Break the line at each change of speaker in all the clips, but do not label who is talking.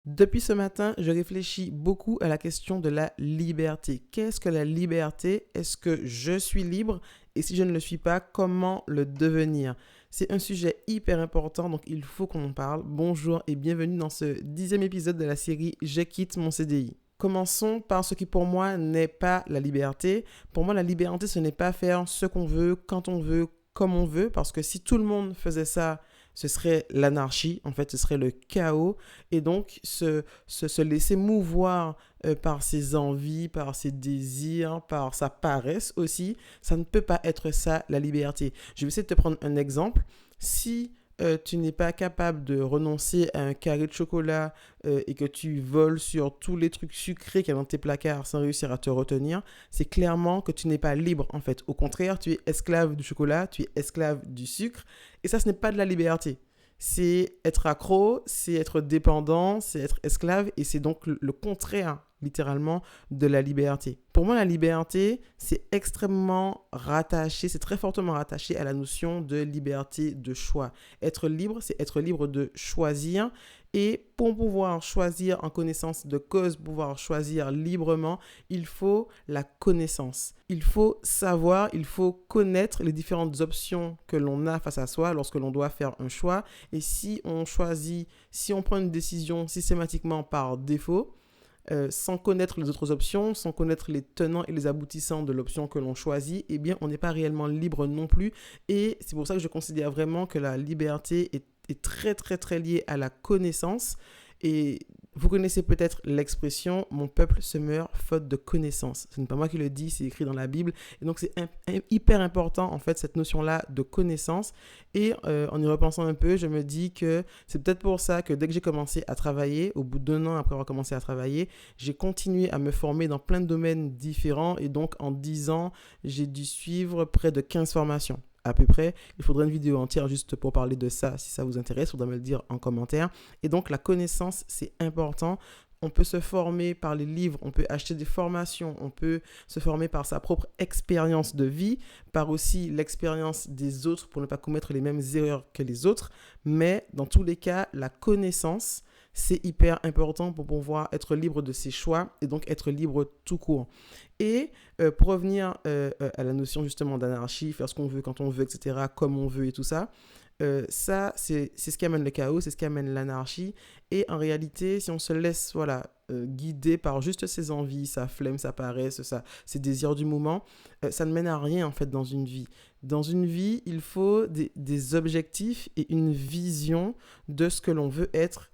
Depuis ce matin, je réfléchis beaucoup à la question de la liberté. Qu'est-ce que la liberté? Est-ce que je suis libre? Et si je ne le suis pas, comment le devenir? C'est un sujet hyper important, donc il faut qu'on en parle. Bonjour et bienvenue dans ce 10e épisode de la série Je quitte mon CDI. Commençons par ce qui pour moi n'est pas la liberté. Pour moi, la liberté, ce n'est pas faire ce qu'on veut, quand on veut, comme on veut, parce que si tout le monde faisait ça, ce serait l'anarchie, en fait, ce serait le chaos. Et donc, se laisser mouvoir par ses envies, par ses désirs, par sa paresse aussi, ça ne peut pas être ça, la liberté. Je vais essayer de te prendre un exemple. Si tu n'es pas capable de renoncer à un carré de chocolat et que tu voles sur tous les trucs sucrés qu'il y a dans tes placards sans réussir à te retenir, c'est clairement que tu n'es pas libre en fait. Au contraire, tu es esclave du chocolat, tu es esclave du sucre et ça, ce n'est pas de la liberté. C'est être accro, c'est être dépendant, c'est être esclave et c'est donc le contraire littéralement de la liberté. Pour moi, la liberté, c'est extrêmement rattaché, c'est très fortement rattaché à la notion de liberté de choix. Être libre, c'est être libre de choisir. Et pour pouvoir choisir en connaissance de cause, pouvoir choisir librement, il faut la connaissance. Il faut savoir, il faut connaître les différentes options que l'on a face à soi lorsque l'on doit faire un choix. Et si on choisit, si on prend une décision systématiquement par défaut, sans connaître les autres options, sans connaître les tenants et les aboutissants de l'option que l'on choisit, eh bien, on n'est pas réellement libre non plus. Et c'est pour ça que je considère vraiment que la liberté est très, très, très liée à la connaissance. Et vous connaissez peut-être l'expression « mon peuple se meurt faute de connaissance ». Ce n'est pas moi qui le dis, c'est écrit dans la Bible. Et donc, c'est hyper important, en fait, cette notion-là de connaissance. Et en y repensant un peu, je me dis que c'est peut-être pour ça que dès que j'ai commencé à travailler, au bout d'1 an après avoir commencé à travailler, j'ai continué à me former dans plein de domaines différents. Et donc, en 10 ans, j'ai dû suivre près de 15 formations à peu près. Il faudrait une vidéo entière juste pour parler de ça, si ça vous intéresse, il faudra me le dire en commentaire. Et donc, la connaissance, c'est important. On peut se former par les livres, on peut acheter des formations, on peut se former par sa propre expérience de vie, par aussi l'expérience des autres pour ne pas commettre les mêmes erreurs que les autres. Mais dans tous les cas, la connaissance, c'est hyper important pour pouvoir être libre de ses choix et donc être libre tout court. Et pour revenir à la notion justement d'anarchie, faire ce qu'on veut quand on veut, etc., comme on veut et tout ça, ça, c'est ce qui amène le chaos, c'est ce qui amène l'anarchie. Et en réalité, si on se laisse guider par juste ses envies, sa flemme, sa paresse, ses désirs du moment, ça ne mène à rien en fait dans une vie. Dans une vie, il faut des objectifs et une vision de ce que l'on veut être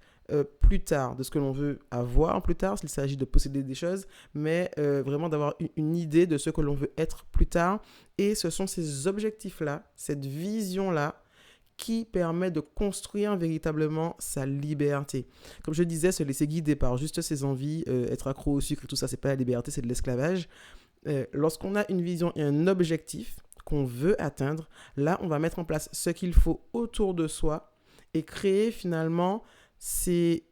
plus tard, de ce que l'on veut avoir plus tard, s'il s'agit de posséder des choses, mais vraiment d'avoir une idée de ce que l'on veut être plus tard. Et ce sont ces objectifs-là, cette vision-là, qui permet de construire véritablement sa liberté. Comme je disais, se laisser guider par juste ses envies, être accro au sucre et tout ça, c'est pas la liberté, c'est de l'esclavage. Lorsqu'on a une vision et un objectif qu'on veut atteindre, là, on va mettre en place ce qu'il faut autour de soi et créer finalement ses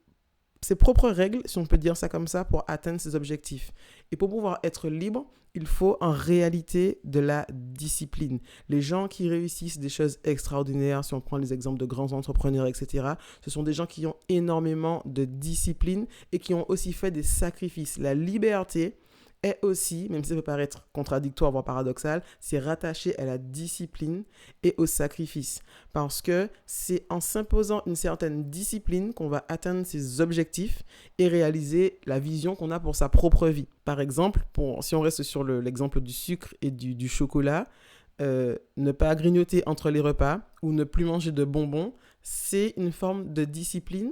propres règles, si on peut dire ça comme ça, pour atteindre ses objectifs. Et pour pouvoir être libre, il faut en réalité de la discipline. Les gens qui réussissent des choses extraordinaires, si on prend les exemples de grands entrepreneurs, etc., ce sont des gens qui ont énormément de discipline et qui ont aussi fait des sacrifices. La liberté est aussi, même si ça peut paraître contradictoire, voire paradoxal, c'est rattaché à la discipline et au sacrifice. Parce que c'est en s'imposant une certaine discipline qu'on va atteindre ses objectifs et réaliser la vision qu'on a pour sa propre vie. Par exemple, si on reste sur l'exemple du sucre et du chocolat, ne pas grignoter entre les repas ou ne plus manger de bonbons, c'est une forme de discipline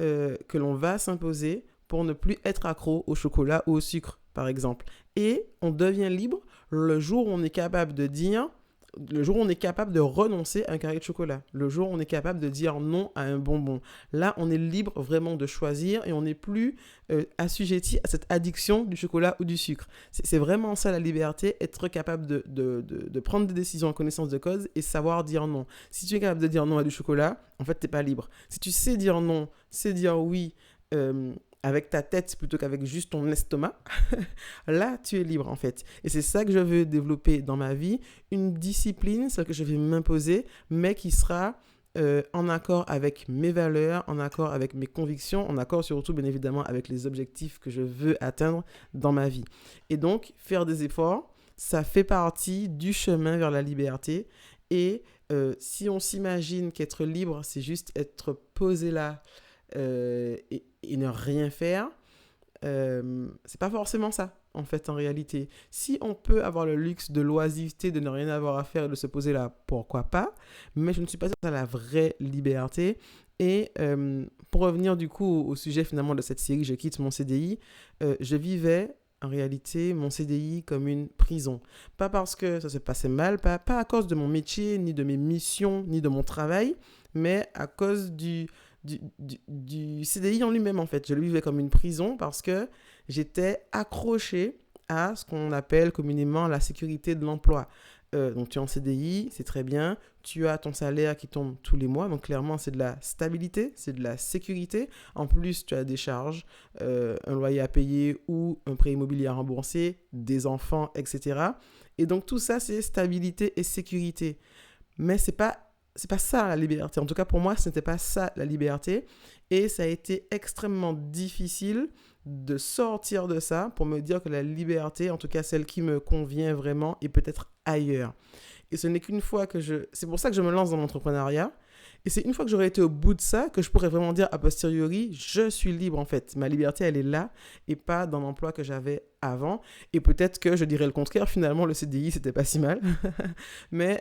que l'on va s'imposer pour ne plus être accro au chocolat ou au sucre, par exemple. Et on devient libre le jour où on est capable de dire, le jour où on est capable de renoncer à un carré de chocolat, le jour où on est capable de dire non à un bonbon. Là, on est libre vraiment de choisir et on n'est plus assujetti à cette addiction du chocolat ou du sucre. C'est vraiment ça la liberté, être capable de prendre des décisions en connaissance de cause et savoir dire non. Si tu es capable de dire non à du chocolat, en fait, tu n'es pas libre. Si tu sais dire non, sais dire oui, avec ta tête plutôt qu'avec juste ton estomac, là, tu es libre en fait. Et c'est ça que je veux développer dans ma vie, une discipline, celle que je vais m'imposer, mais qui sera en accord avec mes valeurs, en accord avec mes convictions, en accord surtout bien évidemment avec les objectifs que je veux atteindre dans ma vie. Et donc, faire des efforts, ça fait partie du chemin vers la liberté. Et si on s'imagine qu'être libre, c'est juste être posé là et ne rien faire, c'est pas forcément ça, en fait, en réalité. Si on peut avoir le luxe de l'oisiveté, de ne rien avoir à faire et de se poser là, pourquoi pas? Mais je ne suis pas sûre que c'est la vraie liberté. Et pour revenir du coup au sujet finalement de cette série, je quitte mon CDI, je vivais en réalité mon CDI comme une prison. Pas parce que ça se passait mal, pas à cause de mon métier, ni de mes missions, ni de mon travail, mais à cause du CDI en lui-même en fait. Je le vivais comme une prison parce que j'étais accroché à ce qu'on appelle communément la sécurité de l'emploi. Donc tu es en CDI, c'est très bien, tu as ton salaire qui tombe tous les mois, donc clairement c'est de la stabilité, c'est de la sécurité. En plus tu as des charges, un loyer à payer ou un prêt immobilier à rembourser, des enfants, etc. Et donc tout ça c'est stabilité et sécurité. Mais c'est pas ça la liberté. En tout cas, pour moi, ce n'était pas ça la liberté. Et ça a été extrêmement difficile de sortir de ça pour me dire que la liberté, en tout cas celle qui me convient vraiment, est peut-être ailleurs. Et ce n'est qu'une fois que c'est pour ça que je me lance dans l'entrepreneuriat. Et c'est une fois que j'aurai été au bout de ça que je pourrais vraiment dire a posteriori, je suis libre en fait. Ma liberté, elle est là et pas dans l'emploi que j'avais avant. Et peut-être que je dirais le contraire, finalement, le CDI, c'était pas si mal. Mais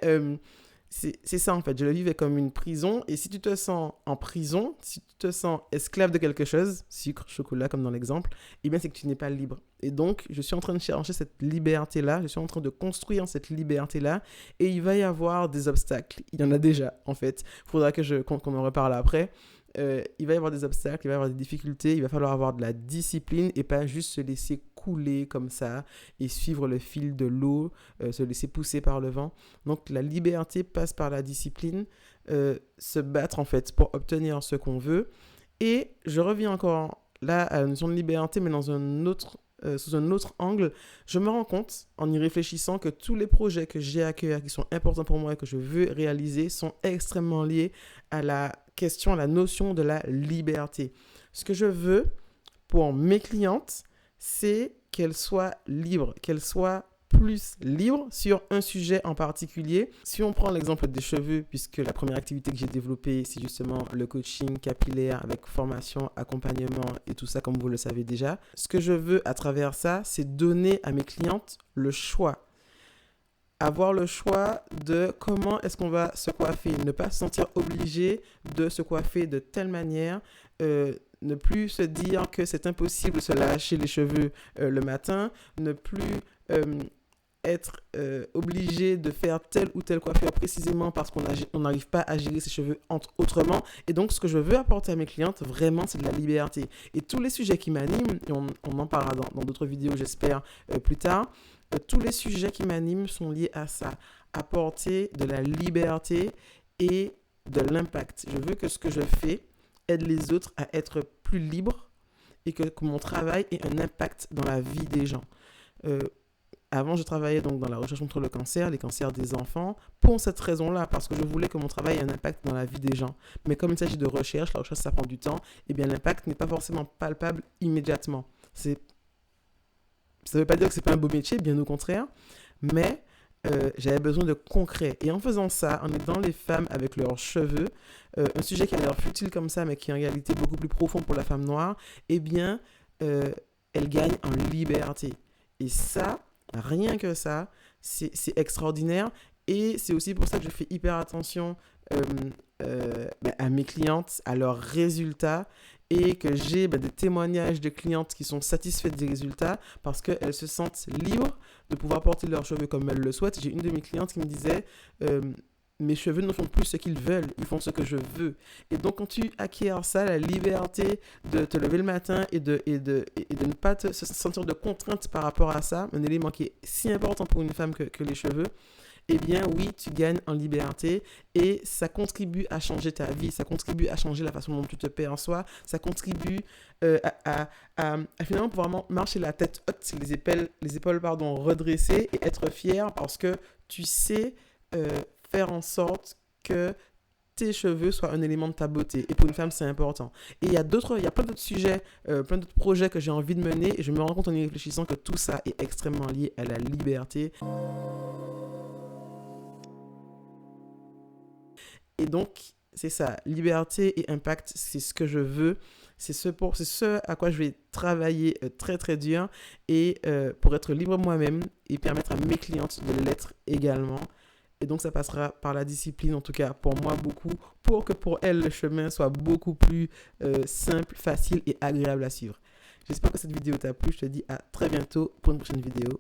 c'est ça en fait, je le vivais comme une prison. Et si tu te sens en prison, si tu te sens esclave de quelque chose, sucre, chocolat comme dans l'exemple, eh bien c'est que tu n'es pas libre. Et donc je suis en train de chercher cette liberté-là, je suis en train de construire cette liberté-là, et il va y avoir des obstacles. Il y en a déjà en fait, il faudra qu'on en reparle après. Il va y avoir des obstacles, il va y avoir des difficultés, il va falloir avoir de la discipline et pas juste se laisser couler comme ça et suivre le fil de l'eau, se laisser pousser par le vent. Donc la liberté passe par la discipline, se battre en fait pour obtenir ce qu'on veut. Et je reviens encore là à la notion de liberté, mais dans sous un autre angle. Je me rends compte, en y réfléchissant, que tous les projets que j'ai à cœur, qui sont importants pour moi et que je veux réaliser, sont extrêmement liés à la question, à la notion de la liberté. Ce que je veux pour mes clientes, c'est qu'elles soient libres, qu'elles soient plus libres sur un sujet en particulier. Si on prend l'exemple des cheveux, puisque la première activité que j'ai développée, c'est justement le coaching capillaire avec formation, accompagnement et tout ça, comme vous le savez déjà. Ce que je veux à travers ça, c'est donner à mes clientes le choix. Avoir le choix de comment est-ce qu'on va se coiffer, ne pas se sentir obligé de se coiffer de telle manière, ne plus se dire que c'est impossible de se lâcher les cheveux le matin, ne plus être obligé de faire telle ou telle coiffure précisément parce qu'on n'arrive pas à gérer ses cheveux autrement. Et donc, ce que je veux apporter à mes clientes, vraiment, c'est de la liberté. Et tous les sujets qui m'animent, et on en parlera dans d'autres vidéos, j'espère, plus tard, tous les sujets qui m'animent sont liés à ça. Apporter de la liberté et de l'impact. Je veux que ce que je fais aide les autres à être plus libres et que mon travail ait un impact dans la vie des gens. Avant, je travaillais donc dans la recherche contre le cancer, les cancers des enfants, pour cette raison-là, parce que je voulais que mon travail ait un impact dans la vie des gens. Mais comme il s'agit de recherche, la recherche, ça prend du temps, et bien l'impact n'est pas forcément palpable immédiatement. Ça ne veut pas dire que ce n'est pas un beau métier, bien au contraire, mais j'avais besoin de concret. Et en faisant ça, en aidant les femmes avec leurs cheveux, un sujet qui a l'air futile comme ça, mais qui est en réalité beaucoup plus profond pour la femme noire, eh bien, elle gagne en liberté. Et ça, rien que ça, c'est extraordinaire. Et c'est aussi pour ça que je fais hyper attention à mes clientes, à leurs résultats, et que j'ai des témoignages de clientes qui sont satisfaites des résultats parce qu'elles se sentent libres de pouvoir porter leurs cheveux comme elles le souhaitent. J'ai une de mes clientes qui me disait mes cheveux ne font plus ce qu'ils veulent, ils font ce que je veux. Et donc, quand tu acquiers ça, la liberté de te lever le matin et de ne pas se sentir de contrainte par rapport à ça, un élément qui est si important pour une femme que les cheveux, eh bien oui, tu gagnes en liberté et ça contribue à changer ta vie, ça contribue à changer la façon dont tu te perçois, ça contribue à finalement pouvoir marcher la tête haute, les épaules redressées et être fier parce que tu sais faire en sorte que tes cheveux soient un élément de ta beauté. Et pour une femme, c'est important. Et il y a plein d'autres sujets, plein d'autres projets que j'ai envie de mener. Et je me rends compte en y réfléchissant que tout ça est extrêmement lié à la liberté. Et donc, c'est ça, liberté et impact, c'est ce que je veux. C'est ce à quoi je vais travailler très très dur et pour être libre moi-même et permettre à mes clientes de l'être également. Et donc, ça passera par la discipline, en tout cas pour moi beaucoup, pour que pour elles, le chemin soit beaucoup plus simple, facile et agréable à suivre. J'espère que cette vidéo t'a plu. Je te dis à très bientôt pour une prochaine vidéo.